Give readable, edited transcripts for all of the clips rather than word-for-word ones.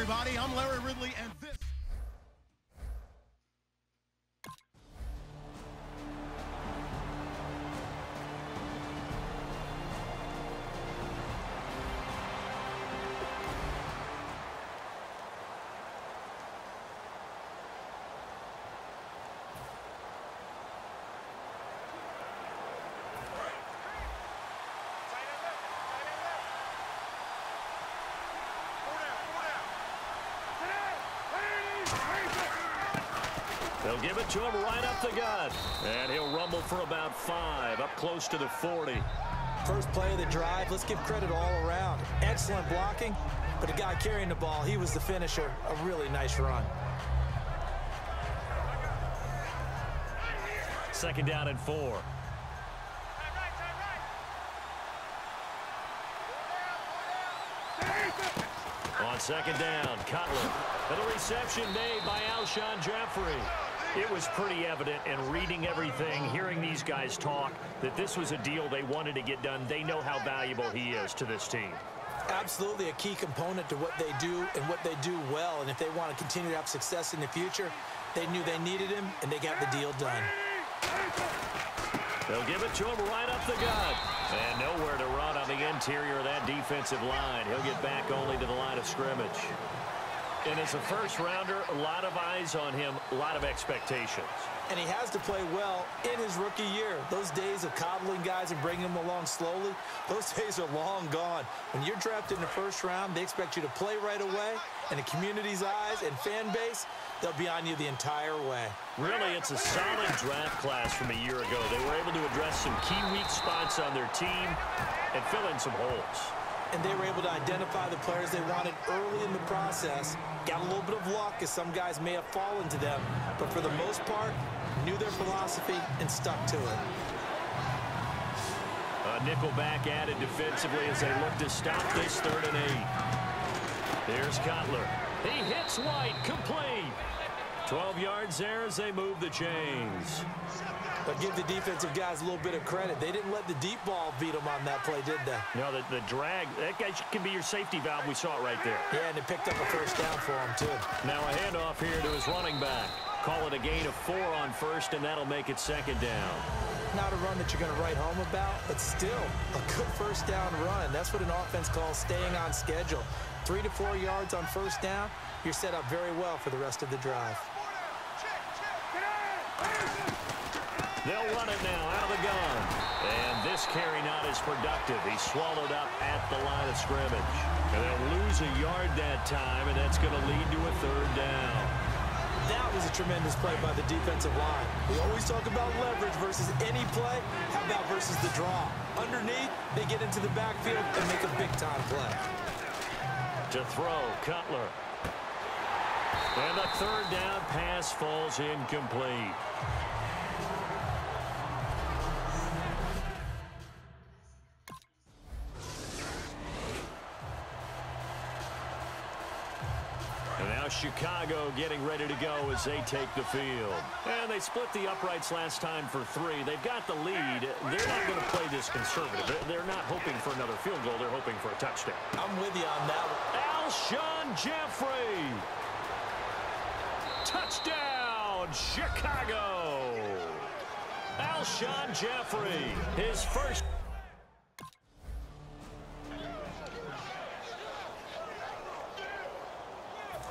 everybody. I'm Larry Ridley, and this... They'll give it to him right up the gut. And he'll rumble for about 5, up close to the 40. First play of the drive, let's give credit all around. Excellent blocking, but the guy carrying the ball, he was the finisher. A really nice run. Second down and 4. On second down, Cutler. And a reception made by Alshon Jeffrey. It was pretty evident in reading everything, hearing these guys talk, that this was a deal they wanted to get done. They know how valuable he is to this team. Absolutely a key component to what they do and what they do well. And if they want to continue to have success in the future, they knew they needed him, and they got the deal done. They'll give it to him right up the gut. And nowhere to run on the interior of that defensive line. He'll get back only to the line of scrimmage. And as a first-rounder, a lot of eyes on him, a lot of expectations. And he has to play well in his rookie year. Those days of coddling guys and bringing them along slowly, those days are long gone. When you're drafted in the first round, they expect you to play right away. And the community's eyes and fan base, they'll be on you the entire way. Really, it's a solid draft class from a year ago. They were able to address some key weak spots on their team and fill in some holes. And they were able to identify the players they wanted early in the process. Got a little bit of luck, as some guys may have fallen to them. But for the most part, knew their philosophy and stuck to it. A nickel back added defensively as they look to stop this 3rd and 8. Here's Cutler. He hits White, complete. 12 yards there as they move the chains. But give the defensive guys a little bit of credit. They didn't let the deep ball beat them on that play, did they? No, the drag, that guy can be your safety valve. We saw it right there. Yeah, and they picked up a first down for him, too. Now a handoff here to his running back. Call it a gain of 4 on first, and that'll make it 2nd down. Not a run that you're going to write home about, but still a good first down run. That's what an offense calls staying on schedule. 3 to 4 yards on first down, you're set up very well for the rest of the drive. They'll run it now out of the gun. And this carry not as productive. He's swallowed up at the line of scrimmage. And they'll lose a yard that time, and that's going to lead to a 3rd down. That was a tremendous play by the defensive line. We always talk about leverage versus any play. How about versus the draw? Underneath, they get into the backfield and make a big-time play. To throw, Cutler. And the 3rd down pass falls incomplete. And now Chicago getting ready to go as they take the field. And they split the uprights last time for 3. They've got the lead. They're not going to play this conservative. They're not hoping for another field goal. They're hoping for a touchdown. I'm with you on that one. Alshon Jeffrey. Touchdown, Chicago. Alshon Jeffrey, his first.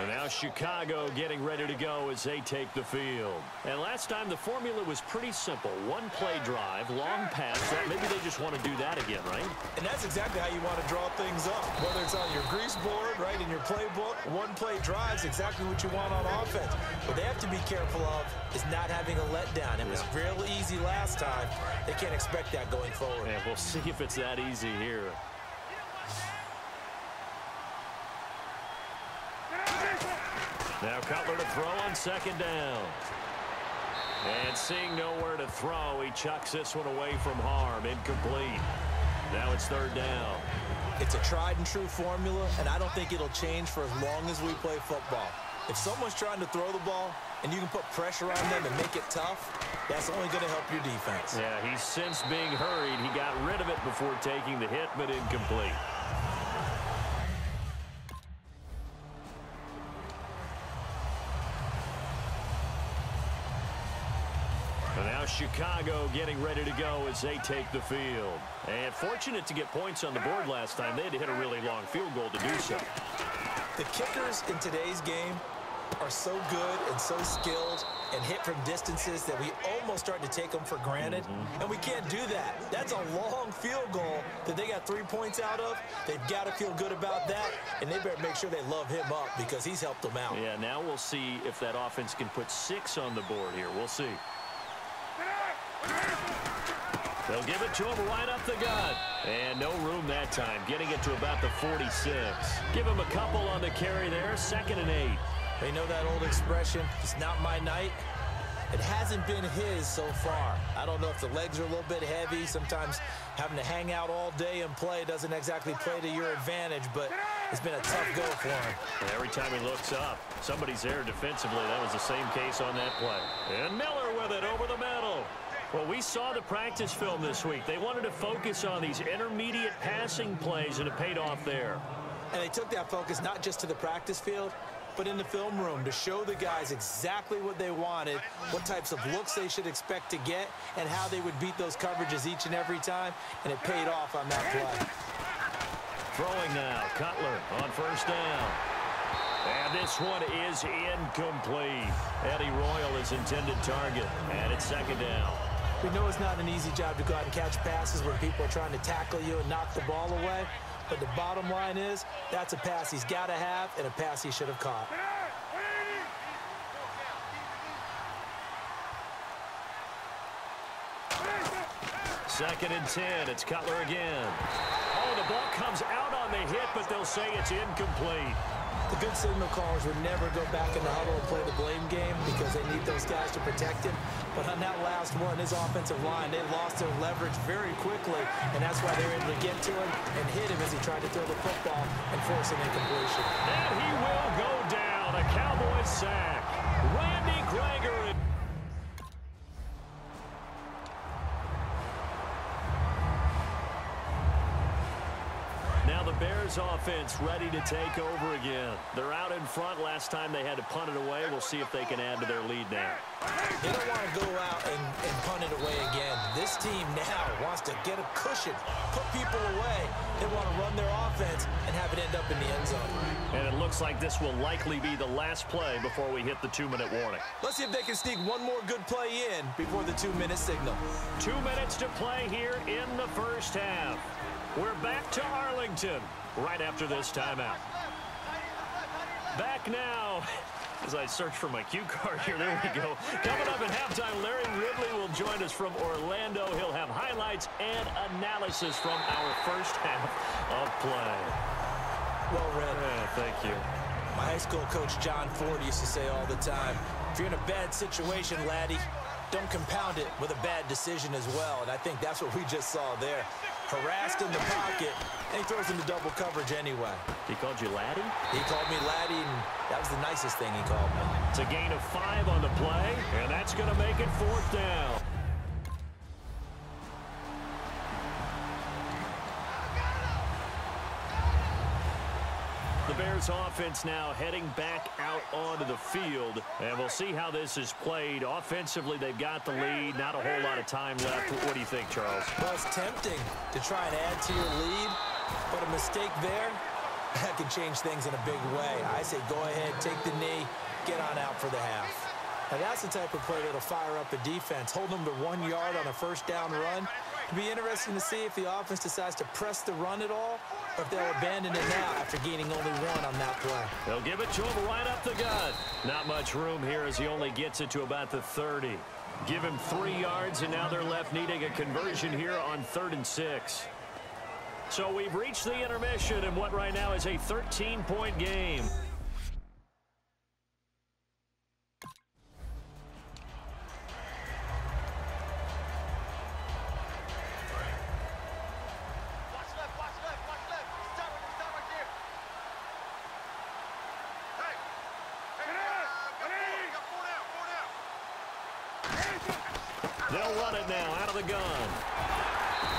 And now Chicago getting ready to go as they take the field. And last time the formula was pretty simple. One play drive, long pass. Maybe they just want to do that again, right? And that's exactly how you want to draw things up. Whether it's on your grease board, right, in your playbook, one play drive is exactly what you want on offense. What they have to be careful of is not having a letdown. It was real easy last time. They can't expect that going forward. And we'll see if it's that easy here. Now Cutler to throw on 2nd down. And seeing nowhere to throw, he chucks this one away from harm. Incomplete. Now it's 3rd down. It's a tried and true formula, and I don't think it'll change for as long as we play football. If someone's trying to throw the ball and you can put pressure on them and make it tough, that's only going to help your defense. Yeah, he's since being hurried. He got rid of it before taking the hit, but incomplete. Chicago getting ready to go as they take the field. And fortunate to get points on the board last time. They had to hit a really long field goal to do so. The kickers in today's game are so good and so skilled and hit from distances that we almost start to take them for granted. And we can't do that. That's a long field goal that they got 3 points out of. They've got to feel good about that, and they better make sure they love him up because he's helped them out. Yeah, now we'll see if that offense can put 6 on the board here. We'll see. They'll give it to him right up the gut. And no room that time, getting it to about the 46. Give him a couple on the carry there, 2nd and 8. You know that old expression, it's not my night? It hasn't been his so far. I don't know if the legs are a little bit heavy. Sometimes having to hang out all day and play doesn't exactly play to your advantage, but it's been a tough go for him. And every time he looks up, somebody's there defensively. That was the same case on that play. And Miller with it over the middle. Well, we saw the practice film this week. They wanted to focus on these intermediate passing plays, and it paid off there. And they took that focus not just to the practice field, but in the film room to show the guys exactly what they wanted, what types of looks they should expect to get, and how they would beat those coverages each and every time, and it paid off on that play. Throwing now, Cutler on 1st down. And this one is incomplete. Eddie Royal is intended target, and it's 2nd down. We know it's not an easy job to go out and catch passes when people are trying to tackle you and knock the ball away. But the bottom line is, that's a pass he's got to have and a pass he should have caught. Second and 10. It's Cutler again. Oh, the ball comes out on the hit, but they'll say it's incomplete. The good signal callers would never go back in the huddle and play the blame game because they need those guys to protect him. But on that last one, his offensive line, they lost their leverage very quickly, and that's why they were able to get to him and hit him as he tried to throw the football and force an incompletion. And he will go down. A Cowboys sack. Randy Gregory. Now the Bears offense ready to take over again. They're out in front. Last time they had to punt it away. We'll see if they can add to their lead now. They don't want to go out and punt it away again. This team now wants to get a cushion, put people away. They want to run their offense and have it end up in the end zone. And it looks like this will likely be the last play before we hit the 2-minute warning. Let's see if they can sneak one more good play in before the 2-minute signal. 2 minutes to play here in the first half. We're back to Arlington right after this timeout. Back now. As I search for my cue card here, there we go. Coming up at halftime, Larry Ridley will join us from Orlando. He'll have highlights and analysis from our first half of play. Well read. Thank you. My high school coach, John Ford, used to say all the time, if you're in a bad situation, laddie, don't compound it with a bad decision as well. And I think that's what we just saw there. Harassed in the pocket, and he throws into double coverage anyway. He called you laddie? He called me laddie, and that was the nicest thing he called me. It's a gain of 5 on the play, and that's going to make it 4th down. The Bears offense now heading back out onto the field, and we'll see how this is played. Offensively, they've got the lead. Not a whole lot of time left. What do you think, Charles? Well, it's tempting to try and add to your lead, but a mistake there, that can change things in a big way. I say go ahead, take the knee, get on out for the half. Now, that's the type of play that'll fire up a defense. Hold them to 1 yard on a first down run. It'll be interesting to see if the offense decides to press the run at all, or if they'll abandon it now after gaining only 1 on that play. They'll give it to him right up the gut. Not much room here as he only gets it to about the 30. Give him 3 yards, and now they're left needing a conversion here on 3rd and 6. So we've reached the intermission in what right now is a 13-point game. They'll run it now out of the gun.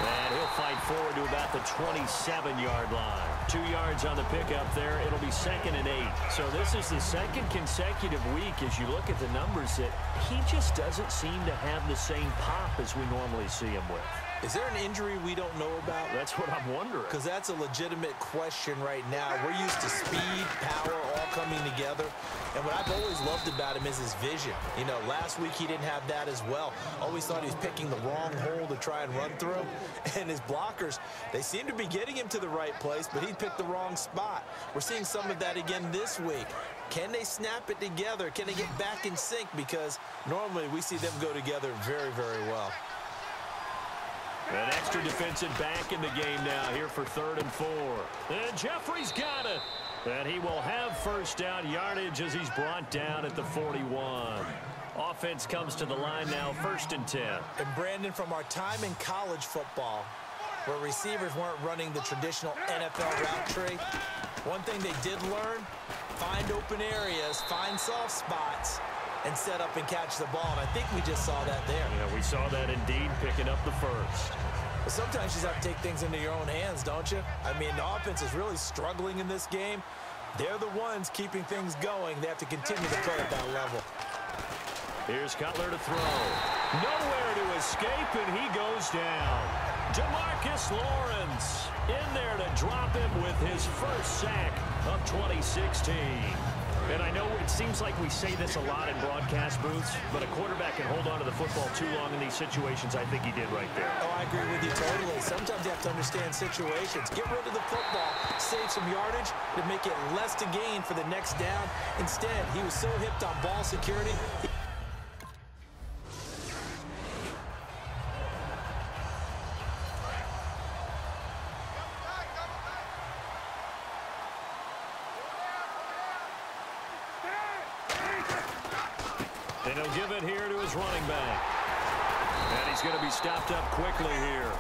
And he'll fight forward to about the 27-yard line. 2 yards on the pickup there. It'll be 2nd and 8. So this is the second consecutive week, as you look at the numbers, that he just doesn't seem to have the same pop as we normally see him with. Is there an injury we don't know about? That's what I'm wondering. Because that's a legitimate question right now. We're used to speed, power, all coming together. And what I've always loved about him is his vision. You know, last week he didn't have that as well. Always thought he was picking the wrong hole to try and run through. And his blockers, they seem to be getting him to the right place, but he picked the wrong spot. We're seeing some of that again this week. Can they snap it together? Can they get back in sync? Because normally we see them go together very, very well. An extra defensive back in the game now here for 3rd and 4. And Jeffrey's got it. And he will have first down yardage as he's brought down at the 41. Offense comes to the line now, 1st and 10. And Brandon, from our time in college football, where receivers weren't running the traditional NFL route tree, one thing they did learn, find open areas, find soft spots, and set up and catch the ball. And I think we just saw that there. Yeah, we saw that indeed, picking up the first. But sometimes you just have to take things into your own hands, don't you? I mean, the offense is really struggling in this game. They're the ones keeping things going. They have to continue to play at that level. Here's Cutler to throw. Nowhere to escape, and he goes down. Demarcus Lawrence in there to drop him with his first sack of 2016. And I know it seems like we say this a lot in broadcast booths, but a quarterback can hold on to the football too long in these situations. I think he did right there. Oh, I agree with you totally. Sometimes you have to understand situations. Get rid of the football, save some yardage to make it less to gain for the next down. Instead, he was so hipped on ball security. And he'll give it here to his running back. And he's going to be stopped up quickly here.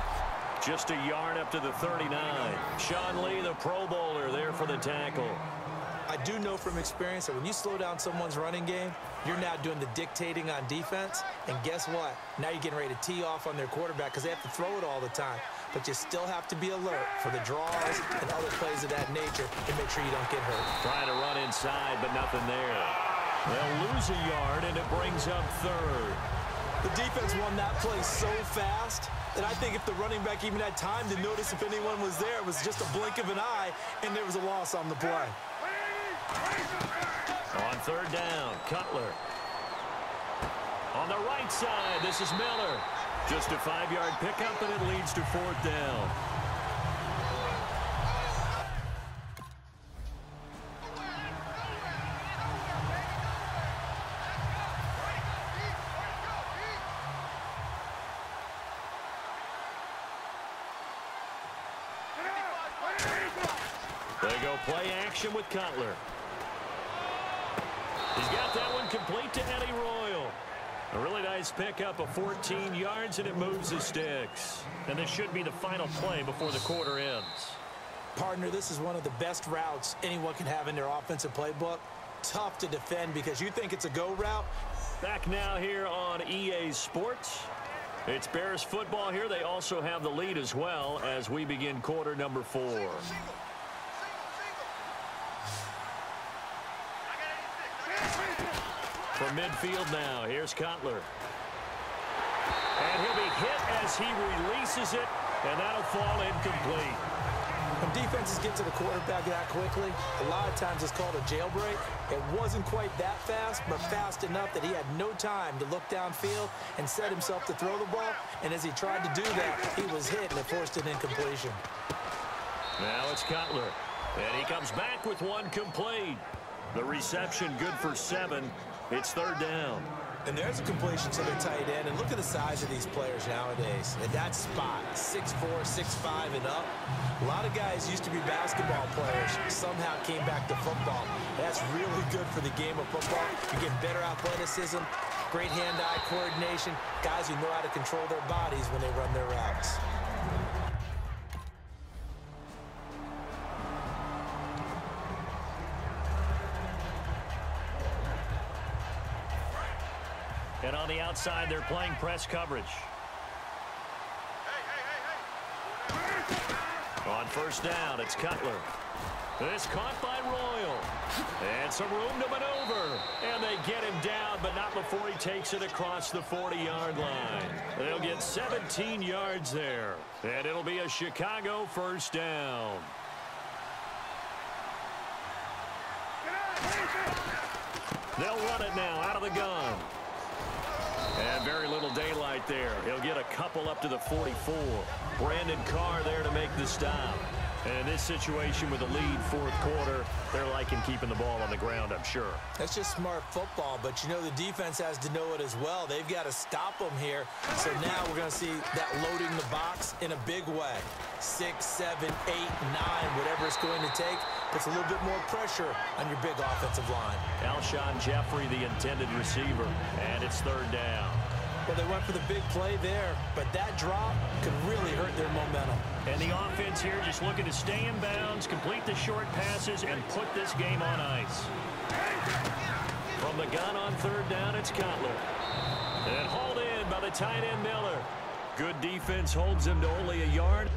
Just a yard up to the 39. Sean Lee, the Pro Bowler, there for the tackle. I do know from experience that when you slow down someone's running game, you're now doing the dictating on defense. And guess what? Now you're getting ready to tee off on their quarterback because they have to throw it all the time. But you still have to be alert for the draws and other plays of that nature to make sure you don't get hurt. Trying to run inside, but nothing there. They'll lose a yard, and it brings up 3rd. The defense won that play so fast that I think if the running back even had time to notice if anyone was there, it was just a blink of an eye, and there was a loss on the play. On 3rd down, Cutler. On the right side, this is Miller. Just a 5-yard pickup, and it leads to 4th down. They go play action with Cutler. He's got that one complete to Eddie Royal. A really nice pickup of 14 yards, and it moves the sticks. And this should be the final play before the quarter ends. Partner, this is one of the best routes anyone can have in their offensive playbook. Tough to defend because you think it's a go route. Back now here on EA Sports. It's Bears football here. They also have the lead as well as we begin quarter number 4. From midfield now, here's Cutler. And he'll be hit as he releases it, and that'll fall incomplete. When defenses get to the quarterback that quickly, a lot of times it's called a jailbreak. It wasn't quite that fast, but fast enough that he had no time to look downfield and set himself to throw the ball. And as he tried to do that, he was hit, and it forced an incompletion. Now it's Cutler, and he comes back with one complete. The reception good for 7. It's 3rd down. And there's a completion to the tight end. And look at the size of these players nowadays. And that spot, 6'4", 6'5", and up. A lot of guys used to be basketball players. Somehow came back to football. That's really good for the game of football. You get better athleticism, great hand-eye coordination, guys who know how to control their bodies when they run their routes. And on the outside, they're playing press coverage. On first down, it's Cutler. This caught by Royal. And some room to maneuver. And they get him down, but not before he takes it across the 40-yard line. They'll get 17 yards there. And it'll be a Chicago first down. They'll run it now out of the gun. And very little daylight there. He'll get a couple up to the 44. Brandon Carr there to make the stop. And in this situation with a lead fourth quarter, they're liking keeping the ball on the ground, I'm sure. That's just smart football, but you know the defense has to know it as well. They've got to stop them here. So now we're going to see that loading the box in a big way. 6, 7, 8, 9, whatever it's going to take, puts a little bit more pressure on your big offensive line. Alshon Jeffrey, the intended receiver, and it's third down. Well, they went for the big play there, but that drop could really hurt their momentum. And the offense here just looking to stay in bounds, complete the short passes, and put this game on ice. From the gun on third down, it's Cutler. And hauled in by the tight end Miller. Good defense holds him to only a yard.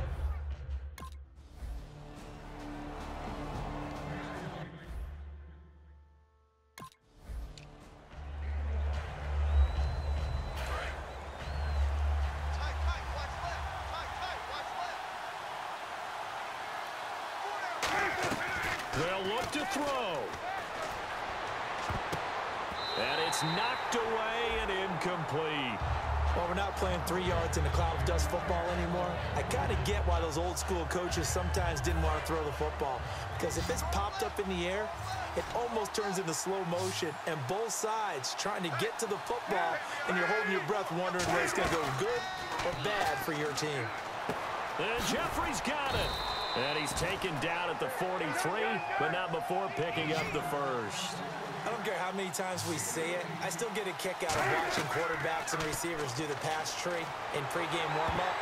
They'll look to throw. And it's knocked away and incomplete. Well, we're not playing 3 yards in a cloud of dust football anymore. I kind of get why those old school coaches sometimes didn't want to throw the football. Because if it's popped up in the air, it almost turns into slow motion. And both sides trying to get to the football, and you're holding your breath wondering whether it's going to go good or bad for your team. And Jeffrey's got it. And he's taken down at the 43, but not before picking up the first. I don't care how many times we see it. I still get a kick out of watching quarterbacks and receivers do the pass tree in pregame warm-up.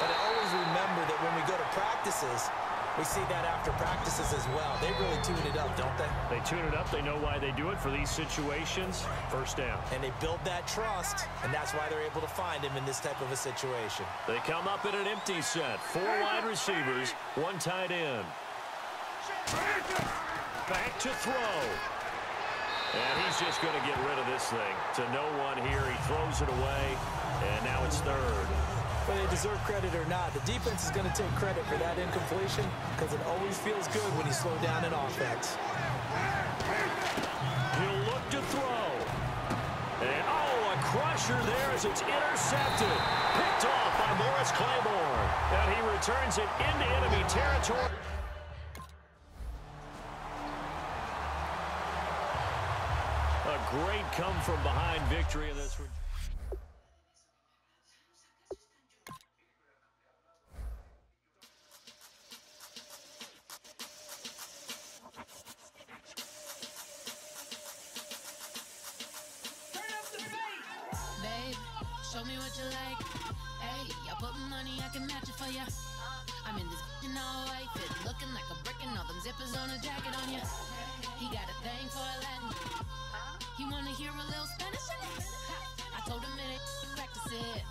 But I always remember that when we go to practices, we see that after practices as well. They really tune it up, don't they? They tune it up. They know why they do it for these situations. First down. And they build that trust, and that's why they're able to find him in this type of a situation. They come up in an empty set. 4 wide receivers, 1 tight end. Back to throw. And he's just going to get rid of this thing. To no one here. He throws it away, and now it's third. Whether they deserve credit or not, the defense is going to take credit for that incompletion because it always feels good when you slow down an offense. He'll look to throw. And, a crusher there as it's intercepted. Picked off by Morris Claiborne. And he returns it into enemy territory. A great come-from-behind victory in this one. Show me what you like. Hey, I put money, I can match it for ya. I'm in this all white fit, looking like a brick and all them zippers on a jacket on ya. He got a thing for a Latin. He wanna hear a little Spanish in it. I told him it ain't practice it.